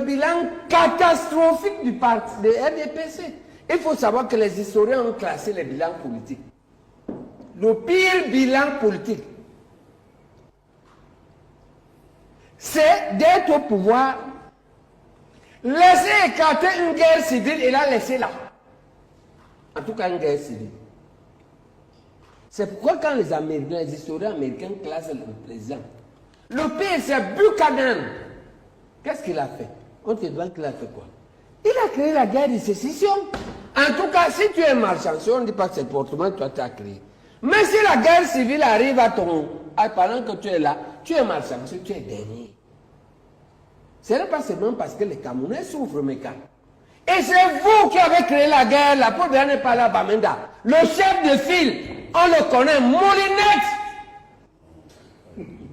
bilan catastrophique du parti de RDPC. Il faut savoir que les historiens ont classé les bilans politiques. Le pire bilan politique, c'est d'être au pouvoir, laisser écarter une guerre civile et la laisser là. En tout cas, une guerre civile. C'est pourquoi quand les Américains, les historiens américains classent le président, le pire c'est Buchanan. Qu'est-ce qu'il a fait? On te demande qu'il a fait quoi? Il a créé la guerre de sécession. En tout cas, si tu es marchand, si on ne dit pas que c'est portement, toi tu as créé. Mais si la guerre civile arrive à ton... pendant que tu es là, tu es marchand, parce que tu es dernier. Ce n'est pas seulement parce que les Camerounais souffrent, mes gars. Et c'est vous qui avez créé la guerre, la pauvre n'est pas là, Bamenda. Le chef de file, on le connaît, Moulinex.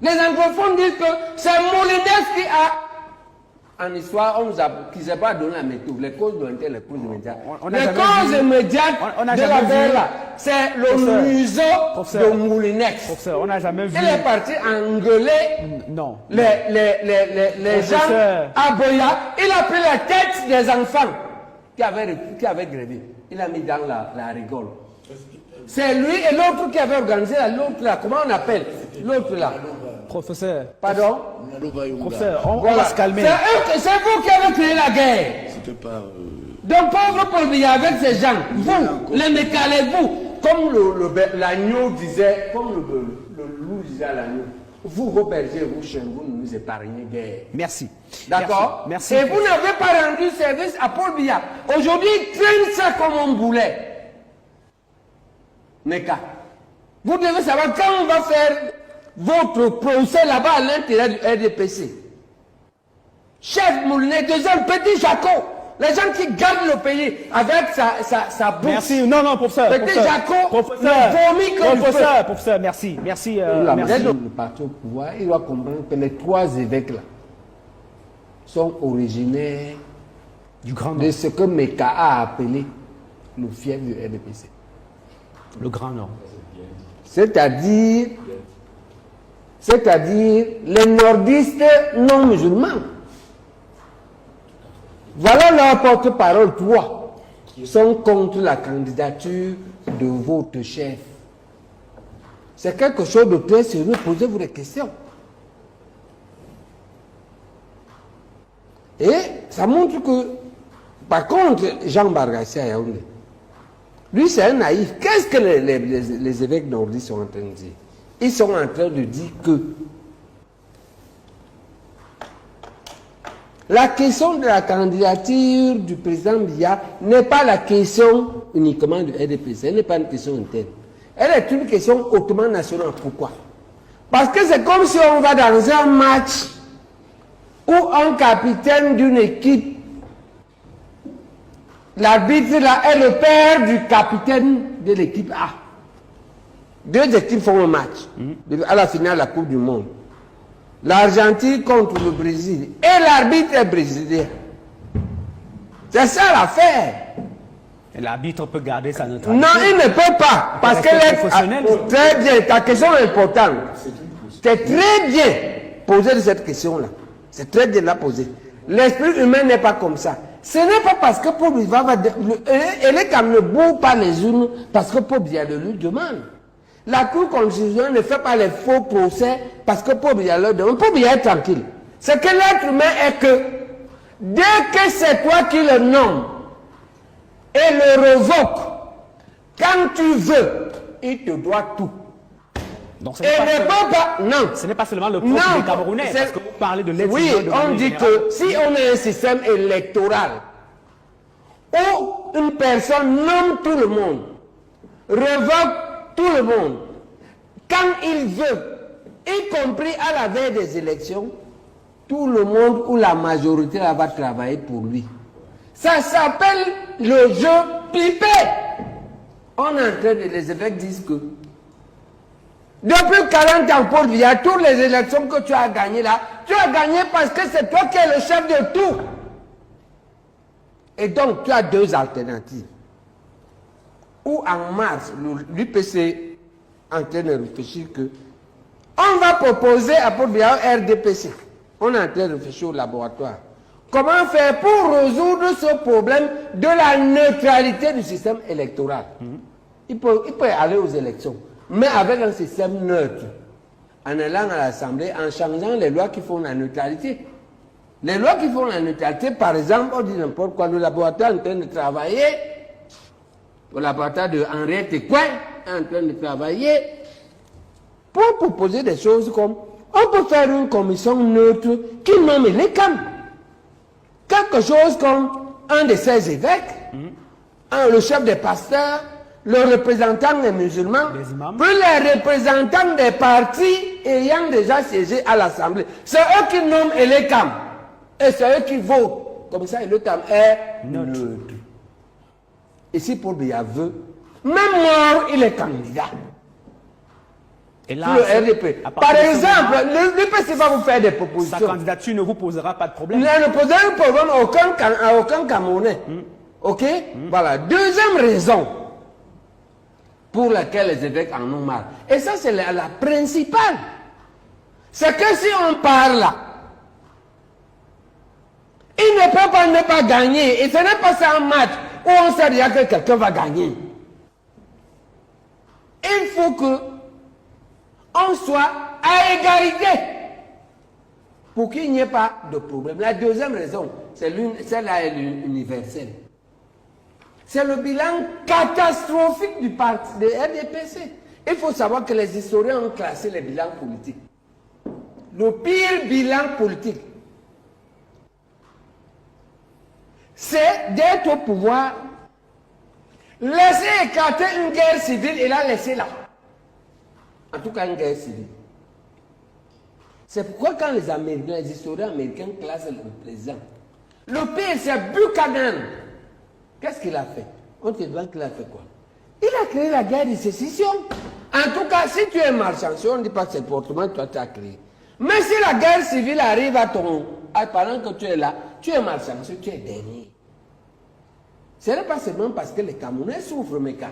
Les anglophones disent que c'est Moulinex qui a... En histoire, on nous a, qui ne s'est pas donné la méthode, les causes lointaines, les causes immédiates. Les causes immédiates de la guerre là, c'est le museau de Moulinex. On n'a jamais vu. Il est parti engueuler les gens à Boya. Il a pris la tête des enfants qui avaient grévé. Il a mis dans la rigole. C'est lui et l'autre qui avait organisé l'autre là. Comment on appelle l'autre là? Professeur. Pardon? Professeur, on va se calmer. C'est vous qui avez créé la guerre. C'était pas... Donc, pauvre Paul Biya avec ces gens, vous, les mécalés, vous, comme l'agneau disait, comme le loup disait à l'agneau, vous, vos bergers, vous, chiens, vous ne nous épargnez guère. Merci. D'accord? Merci. Et vous n'avez pas rendu service à Paul Biya. Aujourd'hui, il traîne ça comme un boulet. Neka. Vous devez savoir, quand on va faire votre procès là-bas à l'intérieur du RDPC, chef Moulinet, deuxième petit Jaco, les gens qui gardent le pays avec sa bouche. Merci, non, professeur. Petit Jaco, professeur, merci. Merci. Le parti au pouvoir, il doit comprendre que les trois évêques là sont originaires du Grand de Nord. ce que Meka a appelé le fief du RDPC. Le Grand Nord. C'est-à-dire les nordistes non musulmans. Voilà leur porte-parole, trois, qui sont contre la candidature de votre chef. C'est quelque chose de très sérieux, posez-vous des questions. Et ça montre que, par contre, Jean Bargassi à Yaoundé, lui c'est un naïf. Qu'est-ce que les évêques nordistes sont en train de dire? Ils sont en train de dire que la question de la candidature du président Biya n'est pas la question uniquement du RDPC, elle n'est pas une question interne. Elle est une question hautement nationale. Pourquoi? Parce que c'est comme si on va dans un match où un capitaine d'une équipe, l'arbitre là est le père du capitaine de l'équipe A. Deux équipes font un match à la finale de la Coupe du Monde. L'Argentine contre le Brésil. Et l'arbitre est brésilien. C'est ça l'affaire. L'arbitre peut garder sa neutralité. Non, il ne peut pas. Parce que très bien, ta question est importante. C'est très bien poser cette question-là. C'est très bien la poser. L'esprit humain n'est pas comme ça. Ce n'est pas parce que Paul Biya elle est comme ne boue pas les urnes parce que Paul Biya le lui demande. La Cour constitutionnelle ne fait pas les faux procès parce que Paul Biya le demande. Paul Biya est tranquille. Ce que l'être humain est que dès que c'est toi qui le nommes et le revoque, quand tu veux, il te doit tout. Donc, et ne peut pas, non. Ce n'est pas seulement le peuple des Camerounais, parce que vous parlez de l'aide. Oui, on dit que si on a un système électoral où une personne nomme tout le monde, revoque tout le monde, quand il veut, y compris à la veille des élections, tout le monde ou la majorité là va travailler pour lui. Ça s'appelle le jeu pipé. On est en train de, les évêques disent que depuis 40 ans, Paul Biya, toutes les élections que tu as gagnées là, tu as gagné parce que c'est toi qui es le chef de tout. Et donc, tu as deux alternatives. Ou en mars, l'UPC en train de réfléchir que on va proposer à Paul Biya RDPC. On est en train de réfléchir au laboratoire. comment faire pour résoudre ce problème de la neutralité du système électoral. Il peut aller aux élections, mais avec un système neutre, en allant à l'Assemblée, en changeant les lois qui font la neutralité. Les lois qui font la neutralité, par exemple, on dit n'importe quoi, le laboratoire est en train de travailler, le laboratoire de Henriette Ekouin est en train de travailler pour proposer des choses comme, on peut faire une commission neutre qui nomme les CAM. Quelque chose comme un de ses évêques, le chef des pasteurs, le représentant des musulmans, puis les représentants des partis ayant déjà siégé à l'Assemblée. C'est eux qui nomment les CAM. Et c'est eux qui votent. Comme ça, le CAM est neutre. Ici, Paul Biya veut, même mort, il est candidat. Et là, le RDP. Par exemple, l'UPC va vous faire des propositions. Sa candidature ne vous posera pas de problème. Il ne posera un problème à aucun Camerounais. Ok? Voilà. Deuxième raison pour laquelle les évêques en ont marre. Et ça, c'est la principale. C'est que si on parle là, il ne peut pas ne pas gagner. Et ce n'est pas ça un match où on sait déjà que quelqu'un va gagner. Il faut que on soit à égalité pour qu'il n'y ait pas de problème. La deuxième raison, celle-là est universelle. C'est le bilan catastrophique du parti de RDPC. Il faut savoir que les historiens ont classé les bilans politiques. Le pire bilan politique, c'est d'être au pouvoir, laisser écarter une guerre civile et la laisser là. En tout cas, une guerre civile. C'est pourquoi quand les historiens américains classent le président, le pire c'est Buchanan. Qu'est-ce qu'il a fait? On te demande qu'il a fait quoi? Il a créé la guerre de sécession. En tout cas, si tu es marchand, si on ne dit pas que c'est portement, toi tu as créé. Mais si la guerre civile arrive pendant que tu es là, tu es marchand, tu es dernier. Ce n'est pas seulement parce que les Camerounais souffrent, mes gars.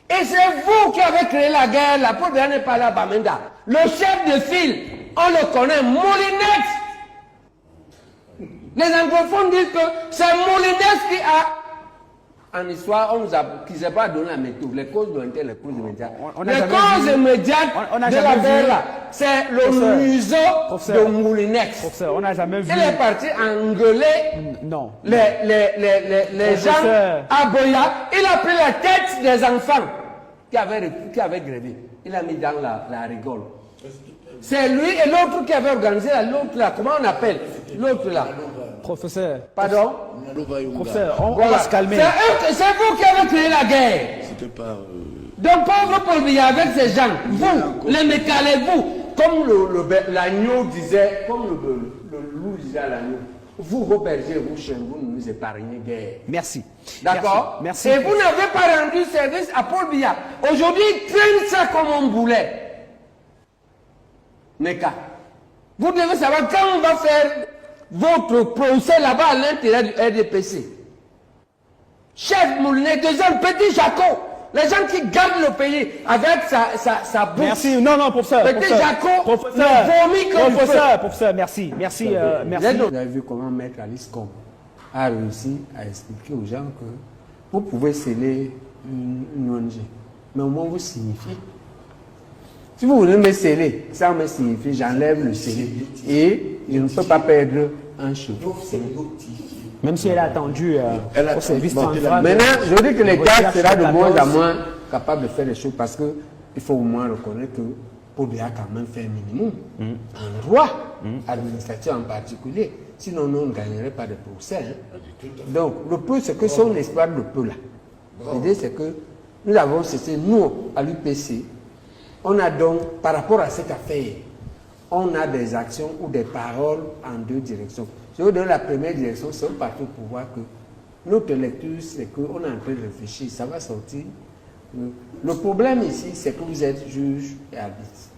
Et c'est vous qui avez créé la guerre, la pauvre n'est pas là, Bamenda. Le chef de file, on le connaît, Moulinex. Les anglophones disent que c'est Moulinex qui a, en histoire, qui ne s'est pas donné la méthode, les causes lointaines, les causes immédiates. Les causes immédiates de la guerre là, c'est le museau de Moulinex. Professeur, on n'a jamais vu. Il est parti engueuler les gens à Boya. Il a pris la tête des enfants qui avaient grévé. Il a mis dans la rigole. C'est lui et l'autre qui avait organisé l'autre là. Comment on appelle l'autre là? Professeur. Pardon? Professeur, on va se calmer. C'est vous qui avez créé la guerre. C'était pas... Donc pauvre Paul Biya avec ces gens, vous, les mécalés, vous, comme l'agneau disait, comme le loup disait à l'agneau, vous, vos bergers, vous, chiens, vous ne nous épargnez guère. Merci. D'accord? Merci. Et vous n'avez pas rendu service à Paul Biya. Aujourd'hui, il traîne ça comme un boulet. Neka. Vous devez savoir quand on va faire votre procès là-bas à l'intérieur du RDPC. Chef Moulinet, deuxième petit Jaco. Les gens qui gardent le pays avec sa bouche. Merci. Non, professeur. Petit Jaco, professeur, merci. Merci. Vous avez vu comment Maître Alice Com a réussi à expliquer aux gens que vous pouvez sceller une ONG, mais au moins vous signifiez. Si vous voulez me sceller, ça me signifie, j'enlève le scellé et je ne peux pas perdre un cheveu. Même si elle a attendu au service central. Maintenant, je dis que l'État sera de moins en moins capable de faire les choses parce qu'il faut au moins reconnaître que Paul Biya a quand même fait un minimum en droit, administratif en particulier. Sinon, nous ne gagnerions pas de procès. Donc, le peu, c'est que son espoir de peu là. L'idée, c'est que nous avons cessé, nous, à l'UPC, on a donc, par rapport à cette affaire, on a des actions ou des paroles en deux directions. Je vous donne la première direction, c'est un parti au pouvoir que notre lecture, c'est qu'on est en train de réfléchir, ça va sortir. Le problème ici, c'est que vous êtes juge et arbitre.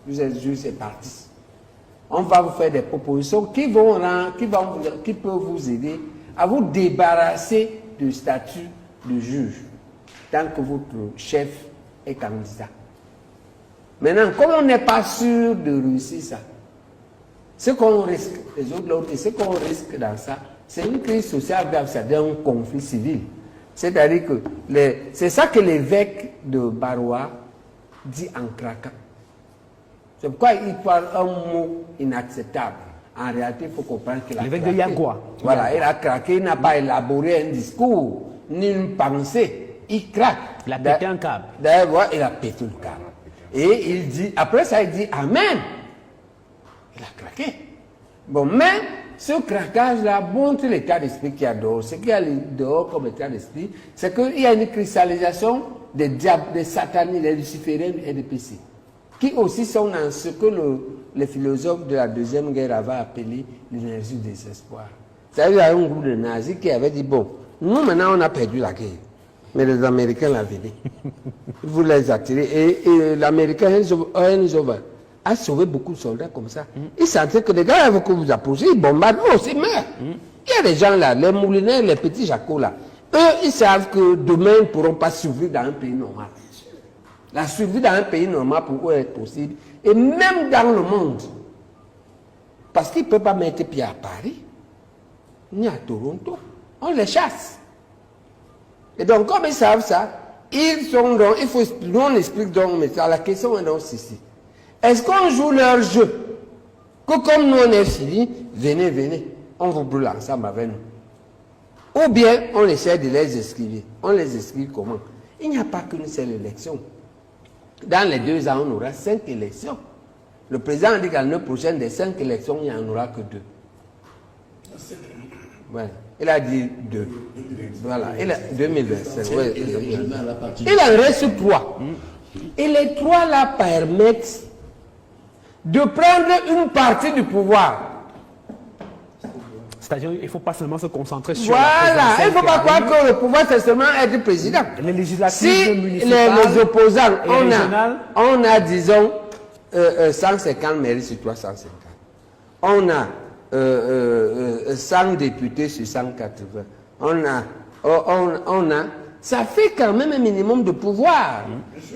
Vous êtes juge et partie. On va vous faire des propositions qui peuvent vous aider à vous débarrasser du statut de juge tant que votre chef est candidat. Maintenant, comme on n'est pas sûr de réussir ça, Ce qu'on risque, les autres l'ont dit, ce qu'on risque dans ça, c'est une crise sociale grave, c'est un conflit civil. C'est-à-dire que c'est ça que l'évêque de Baroua dit en craquant. C'est pourquoi il parle un mot inacceptable. En réalité, il faut comprendre qu'il a l'évêque de Yagua. Voilà, il a craqué, il n'a pas élaboré un discours, ni une pensée. Il craque. Il a pété un câble. D'ailleurs, il a pété le câble. Et il dit, après ça, il dit Amen. Il a craqué. Bon, mais ce craquage-là montre l'état d'esprit qu'il y a dehors. Ce qu'il y a dehors comme état d'esprit, c'est qu'il y a une cristallisation des diables, des satanistes, des lucifériens et des péchés, qui aussi sont dans ce que les philosophes de la Deuxième Guerre avaient appelé l'énergie du désespoir. C'est-à-dire qu'il y a un groupe de nazis qui avait dit, bon, nous maintenant on a perdu la guerre, mais les Américains l'ont venu. Ils voulaient les attirer. Et l'Américain Eisenhower a sauvé beaucoup de soldats comme ça. Ils sentaient que les gars, avec que vous approchez, ils bombardent, oh, c'est meurt. Il y a des gens là, les moulinets, les petits jacots là, eux, ils savent que demain, ils ne pourront pas survivre dans un pays normal. La survie dans un pays normal pour eux est possible. Et même dans le monde. Parce qu'ils ne peuvent pas mettre pied à Paris, ni à Toronto. On les chasse. Et donc, comme ils savent ça, ils sont donc, il faut, nous on explique donc, mais la question est donc ceci. Est-ce qu'on joue leur jeu? Que comme nous on est finis, venez, on vous brûle ensemble avec nous. Ou bien on essaie de les esquiver. On les esquive comment? Il n'y a pas qu'une seule élection. Dans les 2 ans, on aura 5 élections. Le président a dit qu'à l'année prochaine, des 5 élections, il n'y en aura que 2. Voilà. Il a dit 2. Voilà. Il a 2025. Ouais, il en reste 3. Et les 3 là permettent de prendre une partie du pouvoir. C'est-à-dire qu'il ne faut pas seulement se concentrer sur voilà, il ne faut pas croire que le pouvoir, c'est seulement être président. Les législatives si municipales, les opposants, on a disons, 150 mairies sur 350. On a 100 députés sur 180. On a, ça fait quand même un minimum de pouvoir.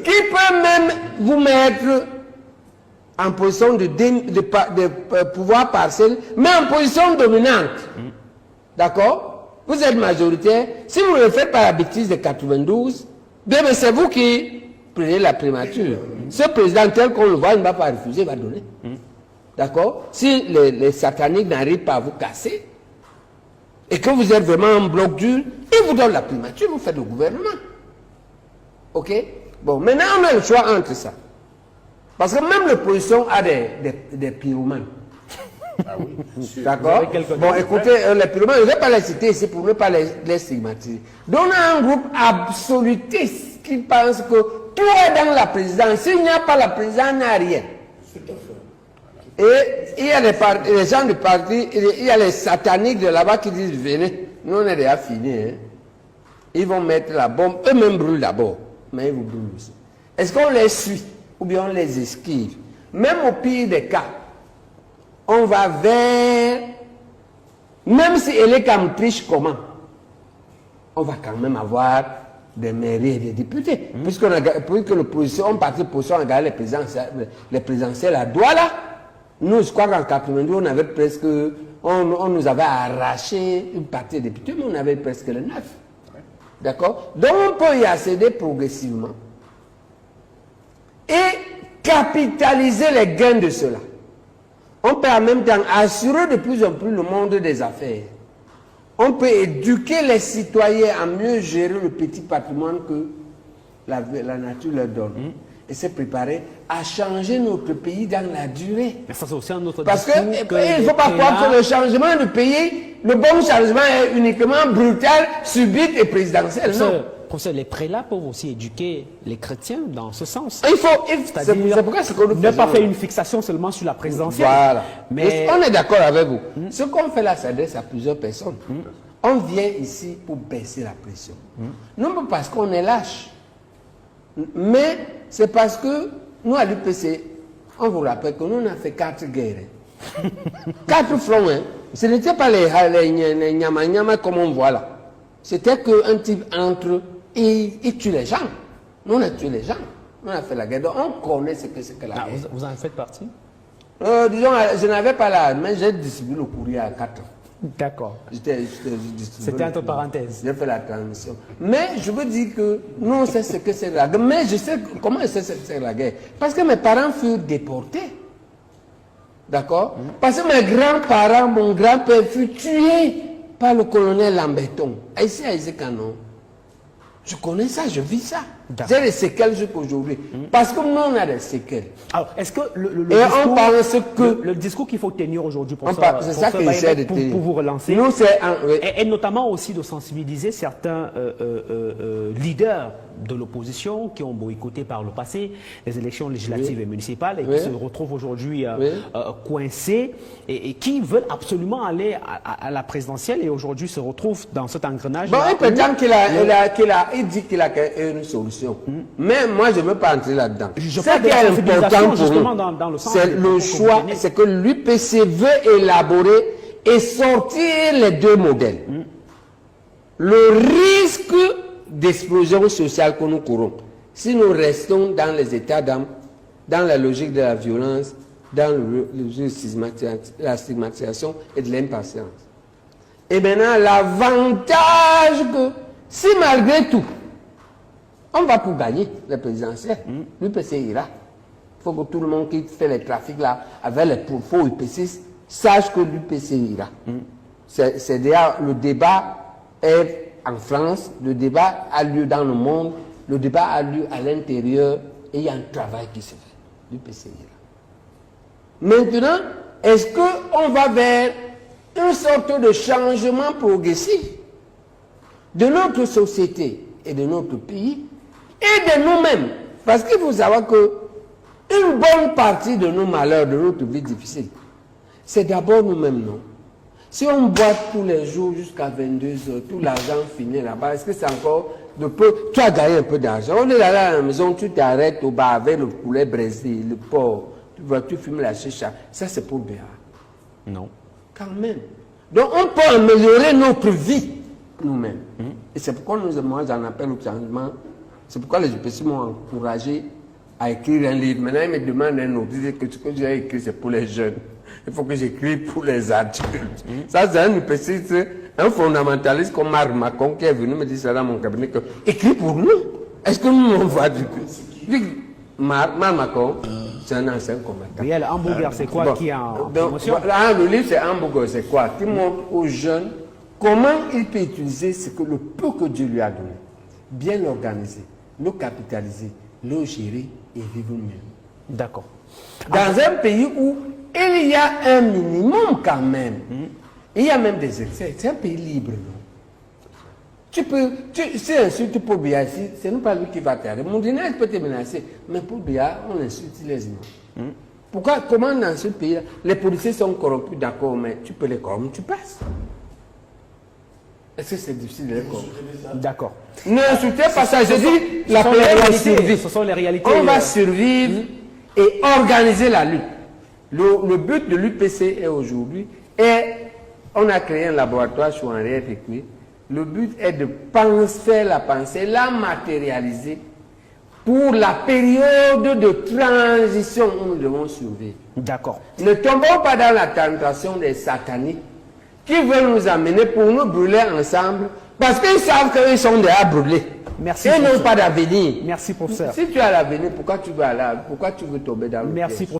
Qui peut même vous mettre en position de pouvoir partiel, mais en position dominante. D'accord? Vous êtes majoritaire. Si vous le faites par la bêtise de 92, c'est vous qui prenez la primature. Ce président tel qu'on le voit, il ne va pas refuser, il va donner. D'accord? Si les sataniques n'arrivent pas à vous casser, et que vous êtes vraiment un bloc dur, ils vous donnent la primature, vous faites le gouvernement. Ok? Bon, maintenant on a le choix entre ça. Parce que même l'opposition a des pyromanes. Ah oui. D'accord? Bon, écoutez, les pyromanes, je ne vais pas les citer ici pour ne pas les stigmatiser. Donc, on a un groupe absolutiste qui pense que tout est dans la présidence. S'il n'y a pas la présidence, il n'y a rien. Et il y a les gens du parti, il y a les sataniques de là-bas qui disent, venez, nous on est déjà finis. Hein. Ils vont mettre la bombe, eux-mêmes brûlent d'abord, mais ils vous brûlent aussi. Est-ce qu'on les suit? Ou bien on les esquive. Même au pire des cas, on va vers, même si elle est comme triche comment, on va quand même avoir des mairies et des députés. Puisque l'opposition, on partit l'opposition, on a gagné les présidentielles à Douala. Nous, je crois qu'en 92, on avait presque, on nous avait arraché une partie des députés, mais on avait presque les 9. D'accord? Donc on peut y accéder progressivement. Et capitaliser les gains de cela. On peut en même temps assurer de plus en plus le monde des affaires. On peut éduquer les citoyens à mieux gérer le petit patrimoine que la nature leur donne. Et se préparer à changer notre pays dans la durée. Mais ça, c'est aussi un autre parce qu'il ne faut pas croire que le changement du pays, le bon changement est uniquement brutal, subit et présidentiel. Professeur, les prélats peuvent aussi éduquer les chrétiens dans ce sens. C'est pourquoi ce qu'on ne pas faire une fixation seulement sur la présidentielle. Voilà. Mais on est d'accord avec vous. Ce qu'on fait là s'adresse à plusieurs personnes. On vient ici pour baisser la pression. Non pas parce qu'on est lâche, mais c'est parce que nous, à l'UPC, on vous rappelle que nous, on a fait 4 guerres. 4 fronts. Hein. Ce n'était pas les nyama comme on voit là. C'était qu'un type entre et il tue les gens. Nous, on a tué les gens. On a fait la guerre. Donc, on connaît ce que c'est que la guerre. Vous en faites partie? Disons, je n'avais pas là, mais j'ai distribué le courrier à 4 ans. D'accord. C'était entre parenthèses. J'ai fait la transition. Mais je veux dire que nous, on sait ce que c'est la guerre. Mais je sais comment je sais ce que c'est la guerre. Parce que mes parents furent déportés. D'accord? Parce que mes grands-parents, mon grand-père fut tué par le colonel Lamberton. Ici à Izekano. Je connais ça, je vis ça. J'ai des séquelles jusqu'aujourd'hui. Parce que nous, on a des séquelles. Alors, est-ce que le discours qu'il faut tenir aujourd'hui pour vous relancer, nous, est notamment aussi de sensibiliser certains leaders de l'opposition qui ont boycotté par le passé les élections législatives et municipales et qui se retrouvent aujourd'hui coincés et qui veulent absolument aller à la présidentielle et aujourd'hui se retrouvent dans cet engrenage. Bon, il peut dire il dit qu'il a une solution. Mais moi, je ne veux pas entrer là-dedans. Ce qui est important pour nous, c'est le choix, c'est que l'UPC veut élaborer et sortir les deux modèles. Le risque d'explosion sociale que nous courons, si nous restons dans les états d'âme, dans la logique de la violence, dans la stigmatisation et de l'impatience. Et maintenant, l'avantage que, si malgré tout, on va pour gagner les présidentielles, l'UPC ira. Il faut que tout le monde qui fait les trafics là, avec les faux UPC, sache que l'UPC ira. C'est déjà le débat est en France, le débat a lieu dans le monde, le débat a lieu à l'intérieur et il y a un travail qui se fait. L'UPC ira. Maintenant, est-ce qu'on va vers une sorte de changement progressif de notre société et de notre pays et de nous-mêmes? Parce qu'il faut savoir que une bonne partie de nos malheurs, de notre vie difficile, c'est d'abord nous-mêmes, non? Si on boit tous les jours jusqu'à 22 heures, tout l'argent finit là-bas, est-ce que c'est encore de peu? Tu as gagné un peu d'argent. On est là à la maison, tu t'arrêtes au bar avec le poulet braisé, le porc, tu fumes la chicha. Ça, c'est pour Béa. Non. Quand même. Donc, on peut améliorer notre vie nous-mêmes. Et c'est pourquoi moi, j'en appelle au changement. C'est pourquoi les UPC m'ont encouragé à écrire un livre. Maintenant, ils me demandent un autre. Ils disent que ce que j'ai écrit, c'est pour les jeunes. Il faut que j'écrive pour les adultes. Ça, c'est un UPC, un fondamentaliste comme Marc Macon qui est venu me dire ça dans mon cabinet. Que, écris pour nous. Est-ce que nous, on va dire que... Marc Macon, c'est un ancien combattant. Mais le hamburger, c'est quoi qui est en promotion? Le livre, c'est hamburger, c'est quoi? Qui montre aux jeunes comment il peut utiliser ce que le peu que Dieu lui a donné. Bien l'organiser, le capitaliser, le gérer et vivre mieux. D'accord. Dans un pays où il y a un minimum quand même, il y a même des excès, c'est un pays libre, non? Si insultes pour Bia ici, c'est non pas lui qui va t'arrêter. Mon dîner peut te menacer, mais pour Bia, on insulte les humains. Pourquoi, comment dans ce pays-là, les policiers sont corrompus, d'accord, mais tu peux les corrompre, tu passes. Est-ce que c'est difficile de les corrompre? D'accord. Ne insultez pas ça, je dis, la paix va survivre. Ce sont les réalités. On va survivre et organiser la lutte. Le but de l'UPC est aujourd'hui, on a créé un laboratoire sur Henriette Écuyer. Le but est de faire la pensée, la matérialiser pour la période de transition où nous devons survivre. D'accord. Ne tombons pas dans la tentation des sataniques qui veulent nous amener pour nous brûler ensemble parce qu'ils savent qu'ils sont déjà brûlés. Merci. Ils n'ont pas d'avenir. Merci, professeur. Si tu as l'avenir, pourquoi tu veux aller, pourquoi tu veux tomber dans le piège?